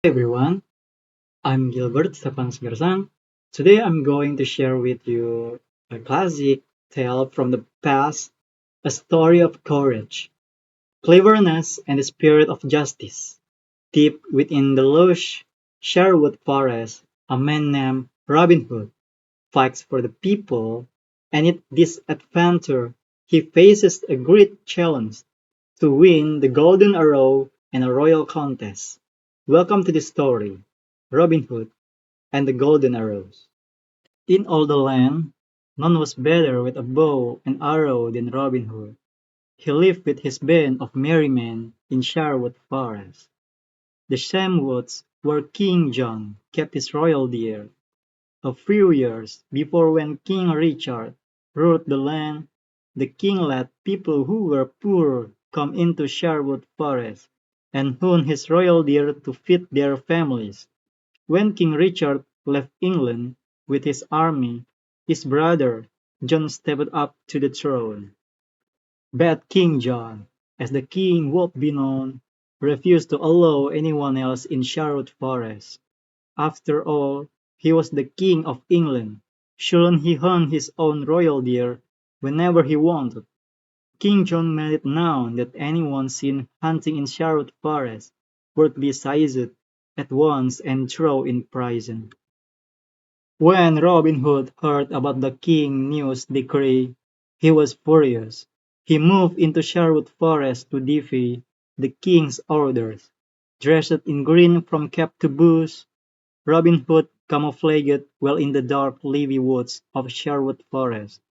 Hey everyone, I'm Gilbert, Stevanus Girsang. Today I'm going to share with you a classic tale from the past, a story of courage, cleverness, and the spirit of justice. Deep within the lush Sherwood forest, a man named Robin Hood fights for the people, and in this adventure he faces a great challenge to win the golden arrow and a royal contest. Welcome to the story, Robin Hood and the golden arrows. In all the land, none was better with a bow and arrow than Robin Hood. He lived with his band of merry men in Sherwood Forest, the same woods where King John kept his royal deer. A few years before, when King Richard ruled the land, the king let people who were poor come into Sherwood Forest and own his royal deer to feed their families. When King Richard left England with his army, his brother John stepped up to the throne. But King John, as the king would be known, refused to allow anyone else in Sherwood Forest. After all, he was the King of England. Shouldn't he hunt his own royal deer whenever he wanted? King John made it known that anyone seen hunting in Sherwood Forest would be seized at once and thrown in prison. When Robin Hood heard about the king's new decree, he was furious. He moved into Sherwood Forest to defy the king's orders. Dressed in green from cap to boots, Robin Hood camouflaged well in the dark leafy woods of Sherwood Forest.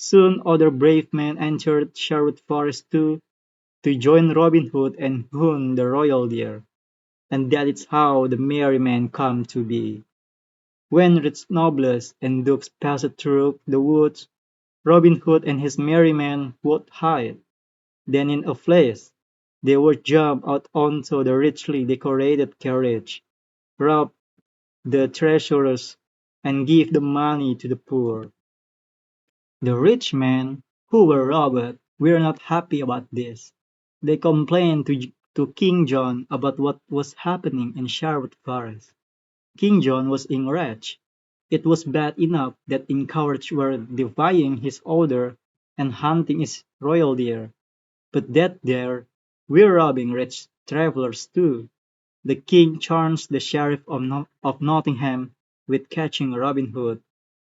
Soon other brave men entered Sherwood Forest too, to join Robin Hood and hunt the royal deer. And that is how the merry men come to be. When rich nobles and dukes passed through the woods, Robin Hood and his merry men would hide. Then in a flash, they would jump out onto the richly decorated carriage, rob the treasurers, and give the money to the poor. The rich men who were robbed were not happy about this. They complained to King John about what was happening in Sherwood Forest. King John was enraged. It was bad enough that encouraged were defying his order and hunting his royal deer, but that there were robbing rich travelers too. The king charged the sheriff of Nottingham with catching Robin Hood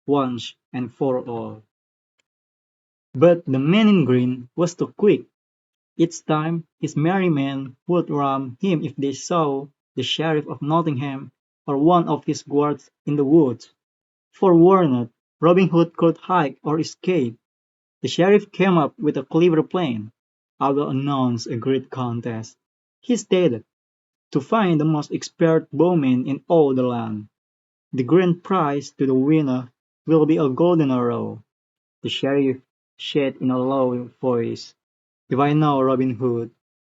once and for all. But the man in green was too quick. Each time his merry men would ram him if they saw the sheriff of Nottingham or one of his guards in the woods. Forewarned, Robin Hood could hide or escape. The sheriff came up with a clever plan. "I will announce a great contest," he stated, "to find the most expert bowman in all the land. The grand prize to the winner will be a golden arrow." The sheriff said in a low voice, "If I know Robin Hood,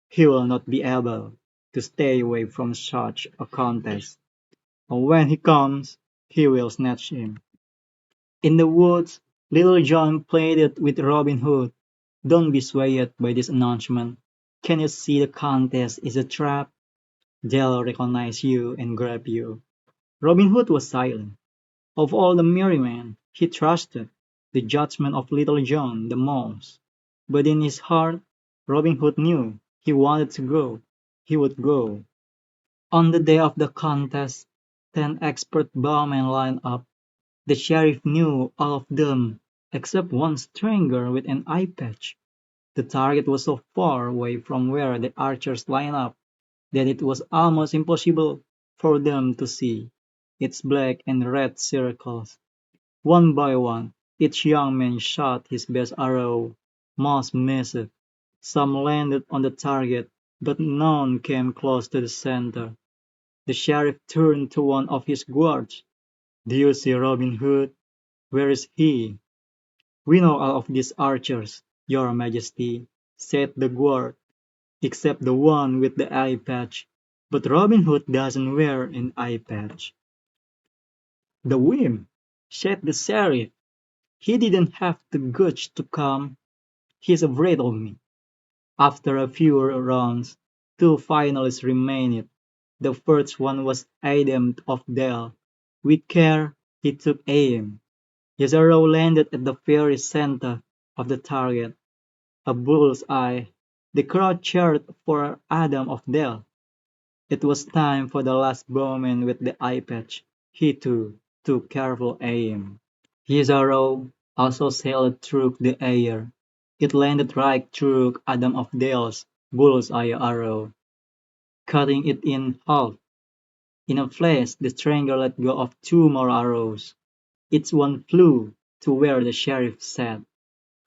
he will not be able to stay away from such a contest, and when he comes, he will snatch him." In the woods, Little John pleaded with Robin Hood, "Don't be swayed by this announcement. Can you see the contest is a trap? They'll recognize you and grab you." Robin Hood was silent. Of all the merry men, he trusted the judgment of Little John the most. But in his heart, Robin Hood knew he wanted to go. He would go. On the day of the contest, 10 expert bowmen lined up. The sheriff knew all of them except one stranger with an eye patch. The target was so far away from where the archers lined up that it was almost impossible for them to see its black and red circles. One by one, each young man shot his best arrow. Most missed. Some landed on the target, but none came close to the center. The sheriff turned to one of his guards. "Do you see Robin Hood? Where is he?" "We know all of these archers, your majesty," said the guard, "except the one with the eye patch. But Robin Hood doesn't wear an eye patch." "The whim," said the sheriff. "He didn't have the guts to come. He's afraid of me." After a few rounds, two finalists remained. The first one was Adam of Dell. With care, he took aim. His arrow landed at the very center of the target, a bull's eye. The crowd cheered for Adam of Dell. It was time for the last bowman with the eye patch. He too took careful aim. His arrow also sailed through the air. It landed right through Adam of Dale's bull's eye arrow, cutting it in half. In a flash, the stranger let go of two more arrows. Each one flew to where the sheriff sat,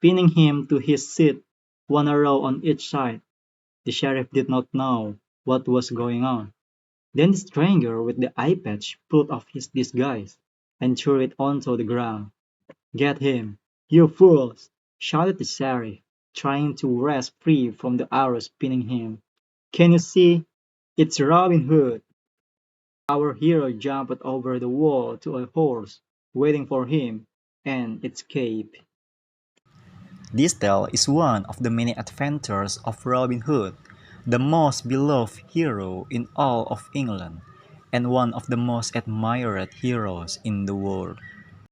pinning him to his seat, one arrow on each side. The sheriff did not know what was going on. Then the stranger with the eye patch pulled off his disguise and threw it onto the ground. "Get him, you fools!" shouted the sheriff, trying to wrest free from the arrows pinning him. "Can you see? It's Robin Hood!" Our hero jumped over the wall to a horse waiting for him and escaped. This tale is one of the many adventures of Robin Hood, the most beloved hero in all of England, and one of the most admired heroes in the world.